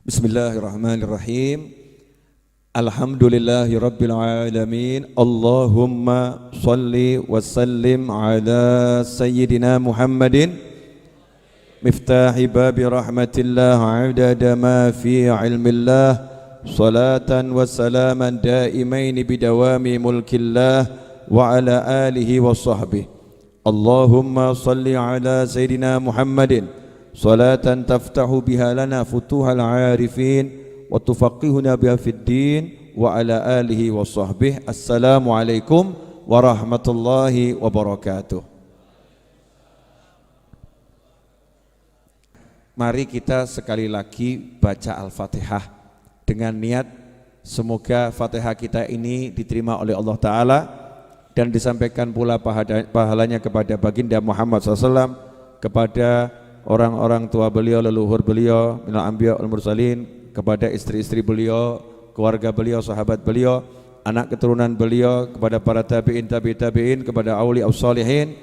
Bismillahirrahmanirrahim. Alhamdulillahi rabbil alamin. Allahumma salli wa sallim ala sayyidina Muhammadin miftahi babi rahmatillah adada ma fi ilmillah salatan wa salaman daimain bidawami mulkillah wa ala alihi wa sahbihi. Allahumma salli ala sayyidina Muhammadin salatan taftahu biha lana futuhal arifin wa tufaqihuna biha fid din wa ala alihi wa sahbihi. Assalamualaikum warahmatullahi wabarakatuh. Mari kita sekali lagi baca Al-Fatihah dengan niat semoga Fatihah kita ini diterima oleh Allah Ta'ala dan disampaikan pula pahalanya kepada baginda Muhammad SAW, kepada orang-orang tua beliau, leluhur beliau, minal anbiya wal mursalin, kepada istri-istri beliau, keluarga beliau, sahabat beliau, anak keturunan beliau, kepada para tabi'in, tabi'in, kepada auliya ussalihin,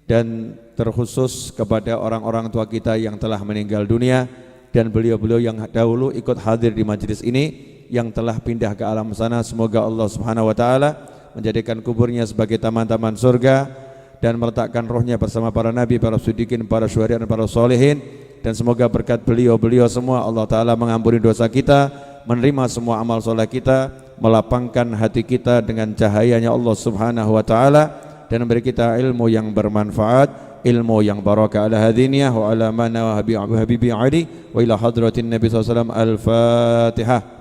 dan terkhusus kepada orang-orang tua kita yang telah meninggal dunia dan beliau-beliau yang dahulu ikut hadir di majelis ini yang telah pindah ke alam sana. Semoga Allah Subhanahu wa taala menjadikan kuburnya sebagai taman-taman surga dan meletakkan rohnya bersama para nabi, para siddiqin, para syuhada dan para sholihin. Dan semoga berkat beliau-beliau semua Allah Ta'ala mengampuni dosa kita, menerima semua amal soleh kita, melapangkan hati kita dengan cahayanya Allah Subhanahu wa ta'ala, dan memberi kita ilmu yang bermanfaat, ilmu yang barakah. Ala hadiniyah wa ala mana wa habibi ali wa ila hadratin Nabi SAW. Al-Fatihah.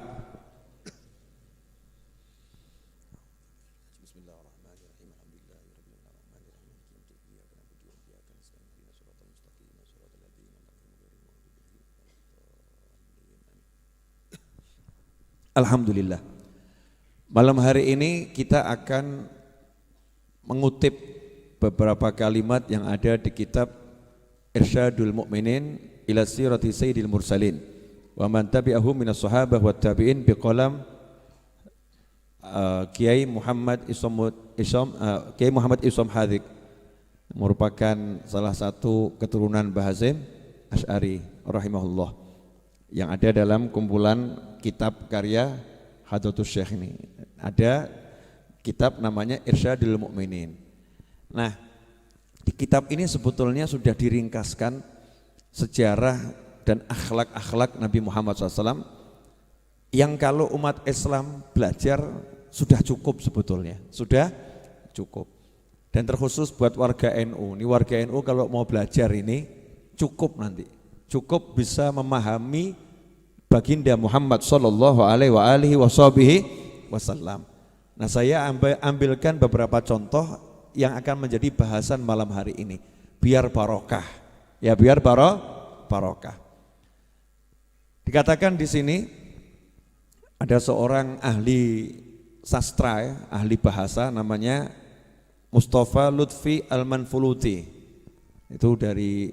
Alhamdulillah. Malam hari ini kita akan mengutip beberapa kalimat yang ada di kitab Irsyadul Mu'minin ila Sirati Sayyidil Mursalin wa man tabi'ahum minas sahabah wat tabi'in biqalam Kiai Muhammad Isom Hadik, merupakan salah satu keturunan Bahazim Asy'ari rahimahullah, yang ada dalam kumpulan kitab karya Hadratus Syekh ini. Ada kitab namanya Irsyadul Mu'minin. Nah, di kitab ini sebetulnya sudah diringkaskan sejarah dan akhlak-akhlak Nabi Muhammad SAW yang kalau umat Islam belajar sudah cukup sebetulnya, sudah cukup. Dan terkhusus buat warga NU, ini warga NU kalau mau belajar ini cukup nanti, cukup bisa memahami baginda Muhammad sallallahu alaihi wasallam. Nah, saya ambilkan beberapa contoh yang akan menjadi bahasan malam hari ini, biar barokah. Ya, biar barokah. Dikatakan di sini ada seorang ahli sastra, ahli bahasa, namanya Mustafa Lutfi Al-Manfuluti. Itu dari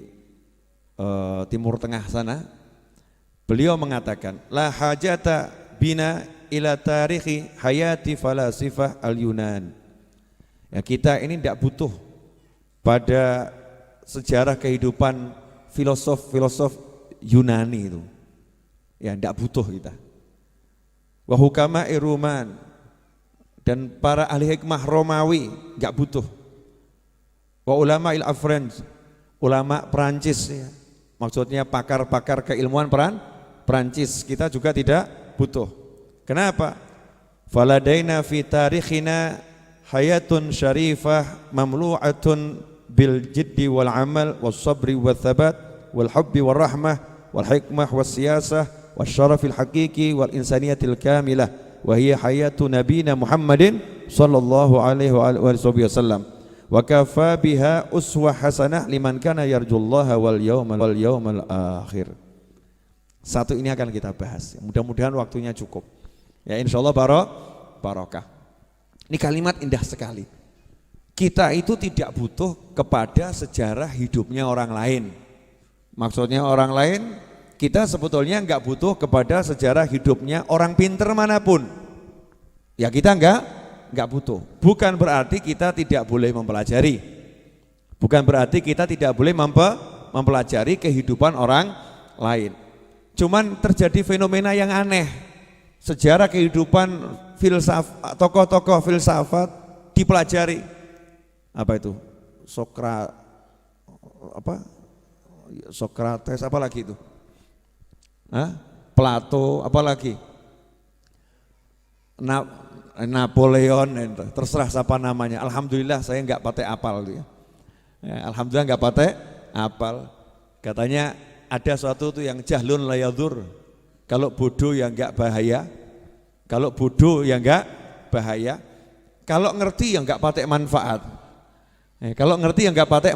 Timur Tengah sana. Beliau mengatakan, la hajata bina ila tarikhi hayati falasifah al-Yunan. Ya, kita ini tidak butuh pada sejarah kehidupan filosof Yunani itu. Ya, tidak butuh kita. Wa hukama Iruman, dan para ahli hikmah Romawi tidak butuh. Wa ulama il-Afrans, ulama Perancis, ya. Maksudnya pakar-pakar keilmuan Perancis kita juga tidak butuh. Kenapa? Faladaina fi tarikhina hayatun syarifah mamlu'atun bil jiddi wal amal was sabri wal thabat wal hubbi wal rahmah wal hikmah was siyasah was syarafil haqiqi wal insaniyatil kamilah wa hiya hayatu nabina Muhammadin sallallahu alaihi wasallam wa kafa biha uswah hasanah liman kana yarjullaha wal yawmal akhir. Satu ini akan kita bahas. Mudah-mudahan waktunya cukup. Ya, insyaallah barokah. Ini kalimat indah sekali. Kita itu tidak butuh kepada sejarah hidupnya orang lain. Maksudnya orang lain, kita sebetulnya enggak butuh kepada sejarah hidupnya orang pinter manapun. Ya, kita enggak butuh. Bukan berarti kita tidak boleh mempelajari. Bukan berarti kita tidak boleh mempelajari kehidupan orang lain. Cuman terjadi fenomena yang aneh. Sejarah kehidupan tokoh-tokoh filsafat dipelajari. Apa itu? Sokrates apa lagi itu? Plato apa lagi? Napoleon, terserah siapa namanya. Alhamdulillah saya nggak pakai apal ya. Alhamdulillah nggak pakai apal. Katanya ada suatu tuh yang jahlun layadur. Kalau bodoh ya nggak bahaya. Kalau bodoh ya nggak bahaya. Kalau ngerti ya nggak pakai manfaat. Kalau ngerti ya nggak pakai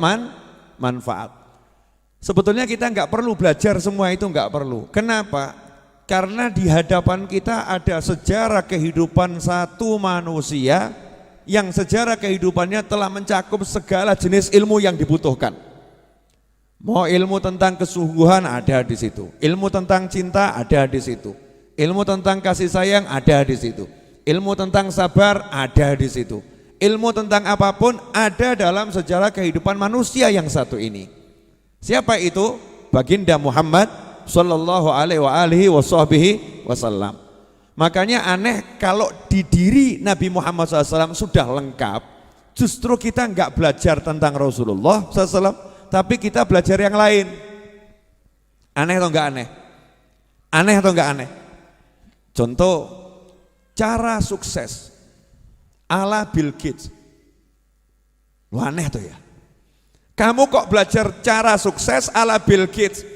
manfaat. Sebetulnya kita nggak perlu belajar semua itu, nggak perlu. Kenapa? Karena di hadapan kita ada sejarah kehidupan satu manusia yang sejarah kehidupannya telah mencakup segala jenis ilmu yang dibutuhkan. Mau ilmu tentang kesungguhan ada di situ, ilmu tentang cinta ada di situ, ilmu tentang kasih sayang ada di situ, ilmu tentang sabar ada di situ, ilmu tentang apapun ada dalam sejarah kehidupan manusia yang satu ini. Siapa itu? Baginda Muhammad sallallahu alaihi wasallam. Makanya aneh kalau di diri Nabi Muhammad SAW sudah lengkap, justru kita enggak belajar tentang Rasulullah SAW, tapi kita belajar yang lain. Aneh atau enggak aneh? Aneh atau enggak aneh? Contoh, cara sukses ala Bill Gates. Lu aneh tuh ya. Kamu kok belajar cara sukses ala Bill Gates?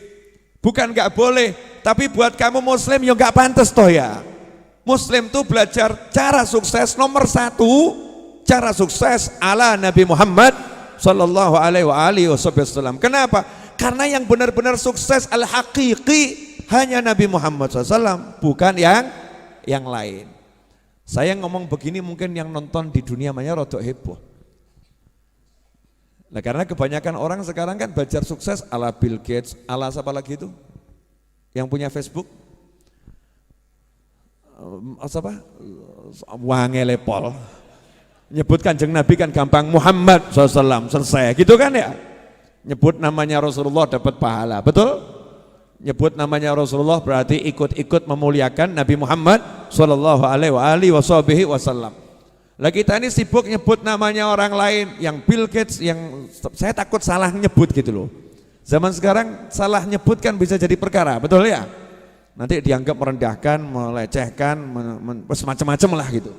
Bukan enggak boleh, tapi buat kamu muslim ya enggak pantas toh ya. Muslim tuh belajar cara sukses nomor 1, cara sukses ala Nabi Muhammad sallallahu alaihi wasallam. Kenapa? Karena yang benar-benar sukses al-haqiqi hanya Nabi Muhammad SAW, bukan yang lain. Saya ngomong begini mungkin yang nonton di dunia maya rodok heboh. Nah, karena kebanyakan orang sekarang kan belajar sukses ala Bill Gates, ala siapa lagi itu? Yang punya Facebook? Siapa? Wangelepol. Nyebut Kanjeng Nabi kan gampang, Muhammad SAW, selesai. Gitu kan ya? Nyebut namanya Rasulullah dapat pahala, betul? Nyebut namanya Rasulullah berarti ikut-ikut memuliakan Nabi Muhammad sallallahu alaihi wasallam. Lah kita ini sibuk nyebut namanya orang lain, yang Bill Gates, yang saya takut salah nyebut gitu loh. Zaman sekarang salah nyebut kan bisa jadi perkara, betul ya? Nanti dianggap merendahkan, melecehkan, semacam-macam lah gitu.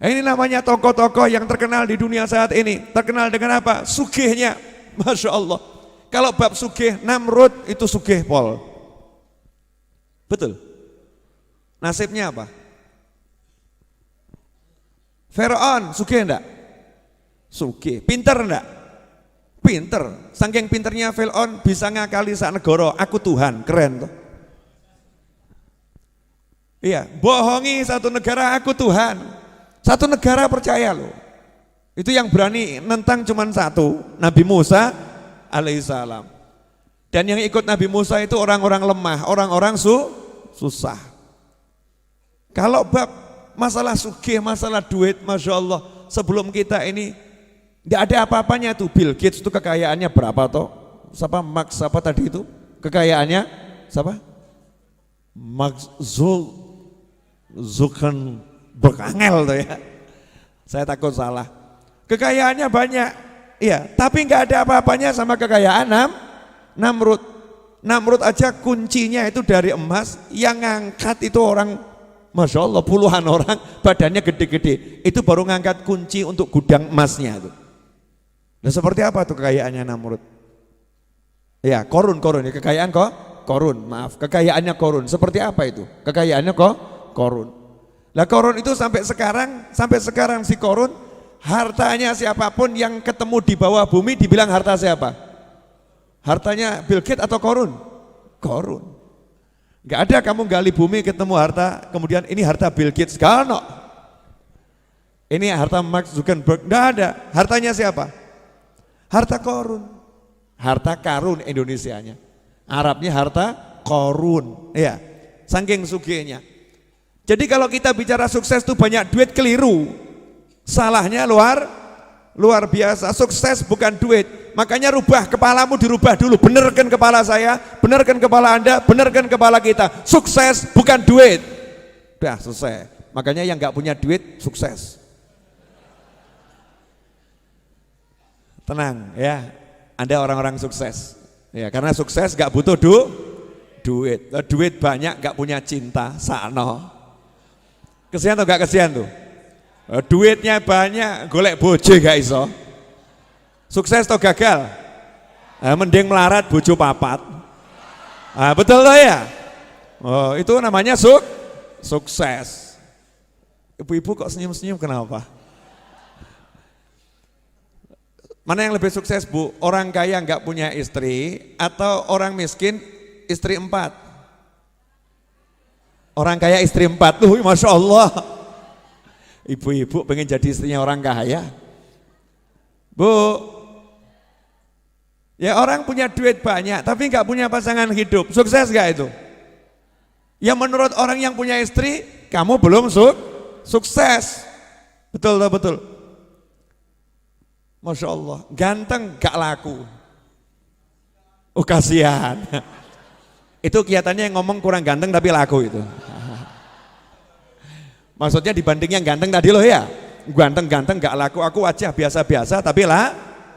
Ini namanya tokoh-tokoh yang terkenal di dunia saat ini. Terkenal dengan apa? Sugihnya, Masya Allah. Kalau bab sugih, Namrud itu sugih pol. Betul? Nasibnya apa? Firaun sugih enggak? Sugih. Pinter enggak? Pinter. Saking pinternya Firaun bisa ngakali sak negara, aku Tuhan, keren tuh. Iya, bohongi satu negara, aku Tuhan. Satu negara percaya loh. Itu yang berani nentang cuman satu, Nabi Musa alaihissalam. Dan yang ikut Nabi Musa itu orang-orang lemah, orang-orang susah. Kalau bab masalah sugih, masalah duit, Masya Allah, sebelum kita ini tidak ada apa-apanya tuh. Bill Gates itu kekayaannya berapa toh? Siapa Max apa tadi itu? Kekayaannya siapa? Max Zuckerberg, angel tuh ya. Saya takut salah. Kekayaannya banyak, iya, tapi nggak ada apa-apanya sama kekayaan Namrud. Namrud aja kuncinya itu dari emas, yang ngangkat itu orang, Masya Allah, puluhan orang, badannya gede-gede. Itu baru ngangkat kunci untuk gudang emasnya itu. Nah, seperti apa tuh kekayaannya Namrud? Ya, Korun ya, kekayaan Korun, maaf, kekayaannya Korun. Seperti apa itu? Kekayaannya Korun. Lah Korun itu sampai sekarang si Korun, hartanya siapapun yang ketemu di bawah bumi dibilang harta siapa? Hartanya Bill Gates atau Korun? Korun. Enggak ada kamu gali bumi ketemu harta, kemudian ini harta Bill Gates, kalau ini harta Mark Zuckerberg, enggak ada. Hartanya siapa? Harta Korun. Harta karun Indonesianya. Arabnya harta Korun. Ya, saking sugihnya. Jadi kalau kita bicara sukses itu banyak duit, keliru. Salahnya luar biasa. Sukses bukan duit. Makanya rubah kepalamu, dirubah dulu. Benerkan kepala saya, benerkan kepala Anda, benerkan kepala kita. Sukses bukan duit. Udah selesai. Makanya yang nggak punya duit sukses. Tenang ya, Anda orang-orang sukses. Ya, karena sukses nggak butuh duit. Duit banyak nggak punya cinta, sakno. Kesian atau nggak kesian tuh? Duitnya banyak, golek bojo gak iso. Sukses atau gagal? Mending melarat bojo papat. Betul loh ya? Oh, itu namanya sukses. Ibu-ibu kok senyum-senyum kenapa? Mana yang lebih sukses Bu? Orang kaya nggak punya istri atau orang miskin istri 4? Orang kaya istri 4 tuh, Masya Allah. Ibu-ibu pengen jadi istrinya orang kaya. Bu, ya orang punya duit banyak tapi nggak punya pasangan hidup, sukses nggak itu? Ya menurut orang yang punya istri, kamu belum sukses. Betul. Masya Allah, ganteng gak laku. Oh kasihan. Itu kelihatannya yang ngomong kurang ganteng tapi laku itu. Maksudnya dibanding yang ganteng tadi loh ya. Ganteng gak laku, aku wajah biasa-biasa tapi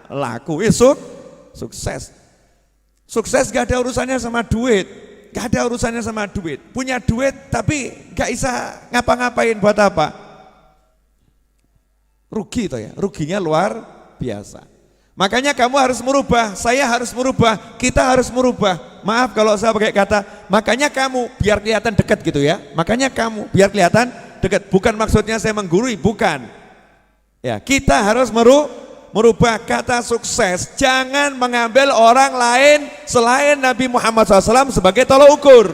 laku. Sukses. Sukses gak ada urusannya sama duit. Gak ada urusannya sama duit. Punya duit tapi gak bisa ngapa-ngapain, buat apa? Rugi toh ya, ruginya luar biasa. Makanya kamu harus merubah, saya harus merubah, kita harus merubah. Maaf kalau saya pakai kata, makanya kamu biar kelihatan dekat gitu ya. Makanya kamu biar kelihatan dekat. Bukan maksudnya saya menggurui, bukan. Ya, kita harus merubah kata sukses. Jangan mengambil orang lain selain Nabi Muhammad SAW sebagai tolok ukur.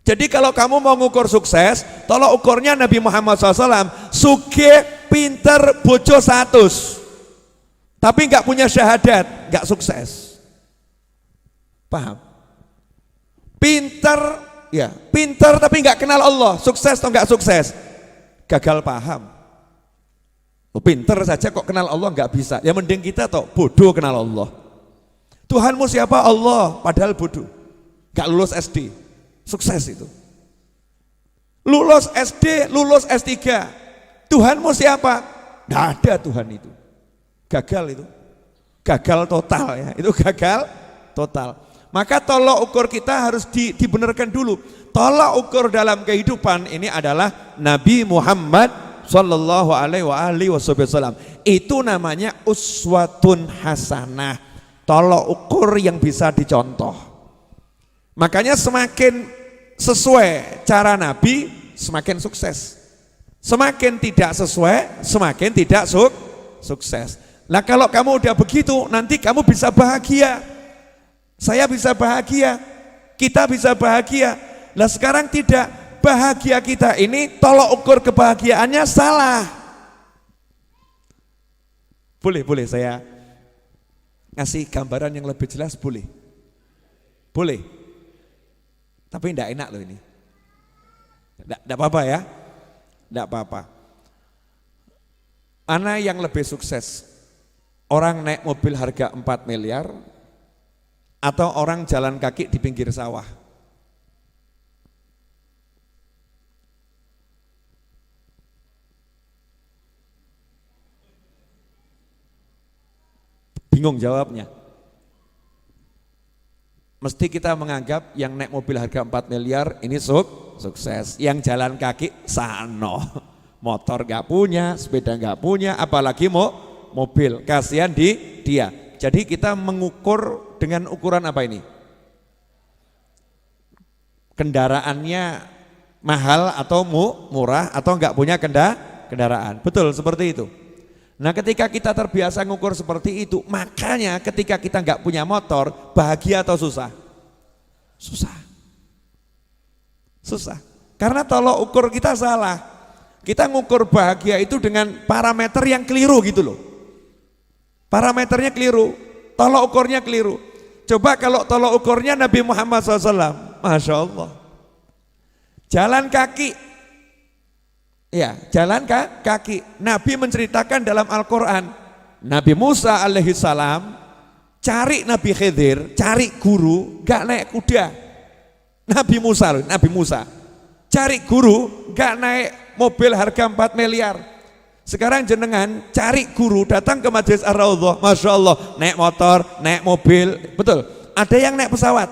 Jadi kalau kamu mau ngukur sukses, tolok ukurnya Nabi Muhammad SAW. Sugih, pinter, bojo 100. Tapi nggak punya syahadat, nggak sukses. Paham? Pinter, ya, pinter tapi nggak kenal Allah, sukses atau nggak sukses? Gagal paham. Pinter saja kok kenal Allah nggak bisa. Ya mending kita toh bodoh kenal Allah. Tuhanmu siapa? Allah, padahal bodoh. Nggak lulus SD, sukses itu. Lulus SD, lulus S3. Tuhanmu siapa? Nggak ada Tuhan itu. Gagal itu, gagal total ya, itu gagal total. Maka tolok ukur kita harus dibenarkan dulu. Tolok ukur dalam kehidupan ini adalah Nabi Muhammad Sallallahu Alaihi Wasallam. Itu namanya uswatun hasanah, tolok ukur yang bisa dicontoh. Makanya semakin sesuai cara Nabi, semakin sukses. Semakin tidak sesuai, semakin tidak sukses. Nah kalau kamu udah begitu, nanti kamu bisa bahagia. Saya bisa bahagia, kita bisa bahagia. Nah sekarang tidak, bahagia kita ini tolok ukur kebahagiaannya salah. Boleh saya ngasih gambaran yang lebih jelas, boleh? Boleh. Tapi enggak enak loh ini. Enggak apa-apa ya. Enggak apa-apa. Mana yang lebih sukses? Orang naik mobil harga 4 miliar atau orang jalan kaki di pinggir sawah? Bingung jawabnya. Mesti kita menganggap yang naik mobil harga 4 miliar ini sukses. Yang jalan kaki sano. Motor gak punya, sepeda gak punya, apalagi mobil. Kasihan dia. Jadi kita mengukur dengan ukuran apa ini? Kendaraannya mahal atau murah atau enggak punya kendaraan. Betul seperti itu. Nah ketika kita terbiasa ngukur seperti itu, makanya ketika kita enggak punya motor, bahagia atau susah? Susah. Karena tolok ukur kita salah. Kita ngukur bahagia itu dengan parameter yang keliru gitu loh. Parameternya keliru, tolok ukurnya keliru. Coba kalau tolok ukurnya Nabi Muhammad SAW, Masya Allah. Jalan kaki, ya jalan kaki. Nabi menceritakan dalam Al-Quran, Nabi Musa alaihi salam cari Nabi Khidir, cari guru, gak naik kuda. Nabi Musa cari guru, gak naik mobil harga 4 miliar. Sekarang jenengan cari guru, datang ke Majelis Ar-Raudhah, Masya Allah, naik motor, naik mobil, betul. Ada yang naik pesawat,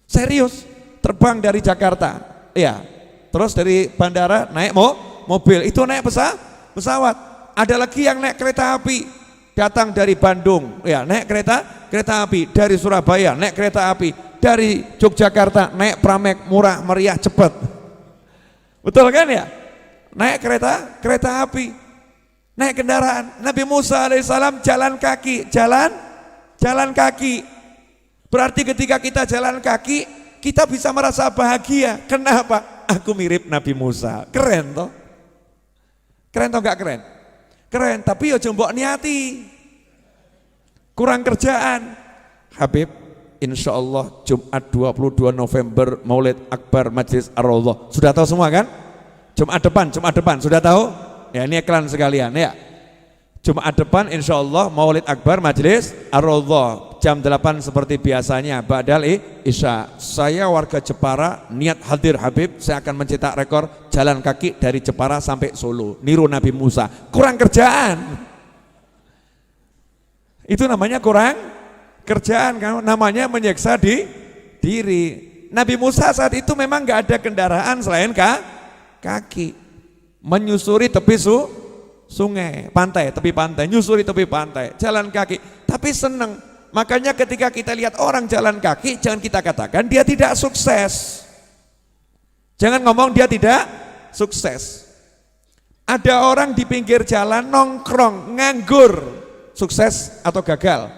serius, terbang dari Jakarta, ya. Terus dari bandara naik mobil, itu naik pesawat. Ada lagi yang naik kereta api, datang dari Bandung, ya, naik kereta api, dari Surabaya naik kereta api, dari Yogyakarta naik Pramek, murah, meriah, cepat. Betul kan ya? Naik kereta api, naik kendaraan. Nabi Musa alaihissalam jalan kaki. Berarti ketika kita jalan kaki, kita bisa merasa bahagia. Kenapa? Aku mirip Nabi Musa. Keren toh? Keren toh gak keren? Keren, tapi ya jembok niati. Kurang kerjaan. Habib, insya Allah Jumat 22 November Maulid Akbar Majelis Ar-Raudhah. Sudah tahu semua kan? Jumat depan, sudah tahu? Ya ini iklan sekalian ya. Jumat depan insya Allah Maulid Akbar Majelis Ar-Raudhah jam 8 seperti biasanya ba'dal Isya. Saya warga Jepara niat hadir Habib, saya akan mencetak rekor jalan kaki dari Jepara sampai Solo, niru Nabi Musa. Kurang kerjaan. Itu namanya kurang kerjaan, kan? Namanya menyiksa diri. Nabi Musa saat itu memang gak ada kendaraan selain kaki, menyusuri tepi sungai, tepi pantai, nyusuri tepi pantai, jalan kaki, tapi seneng. Makanya ketika kita lihat orang jalan kaki, jangan kita katakan dia tidak sukses, jangan ngomong dia tidak sukses. Ada orang di pinggir jalan nongkrong, nganggur, sukses atau gagal?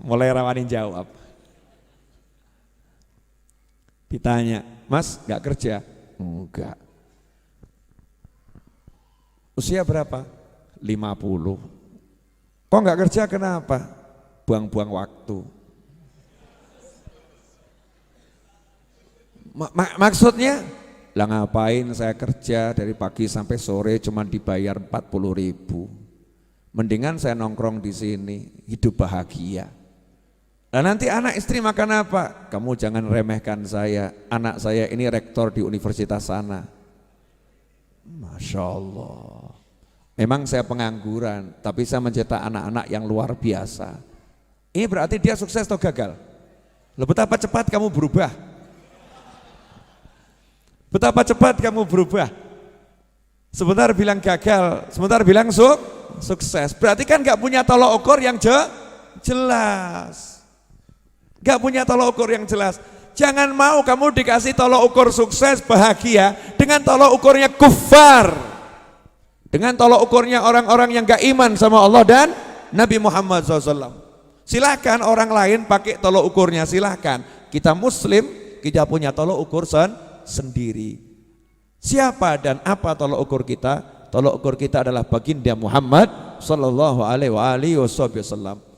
Mulai rawanin jawab. Ditanya, Mas gak kerja? Enggak. Usia berapa? 50. Kok gak kerja kenapa? Buang-buang waktu. Maksudnya? Lah ngapain saya kerja dari pagi sampai sore cuma dibayar 40.000. Mendingan saya nongkrong di sini, hidup bahagia. Nah nanti anak istri makan apa? Kamu jangan remehkan saya, anak saya ini rektor di universitas sana. Masya Allah. Memang saya pengangguran, tapi saya mencetak anak-anak yang luar biasa. Ini berarti dia sukses atau gagal? Loh, betapa cepat kamu berubah. Betapa cepat kamu berubah. Sebentar bilang gagal, sebentar bilang sukses. Berarti kan gak punya tolok ukur yang jelas. Gak punya tolok ukur yang jelas. Jangan mau kamu dikasih tolok ukur sukses bahagia dengan tolok ukurnya kufar, dengan tolok ukurnya orang-orang yang gak iman sama Allah dan Nabi Muhammad SAW. Silahkan orang lain pakai tolok ukurnya, silahkan. Kita Muslim, kita punya tolok ukur sendiri. Siapa dan apa tolok ukur kita? Tolok ukur kita adalah baginda Muhammad sallallahu alaihi wasallam.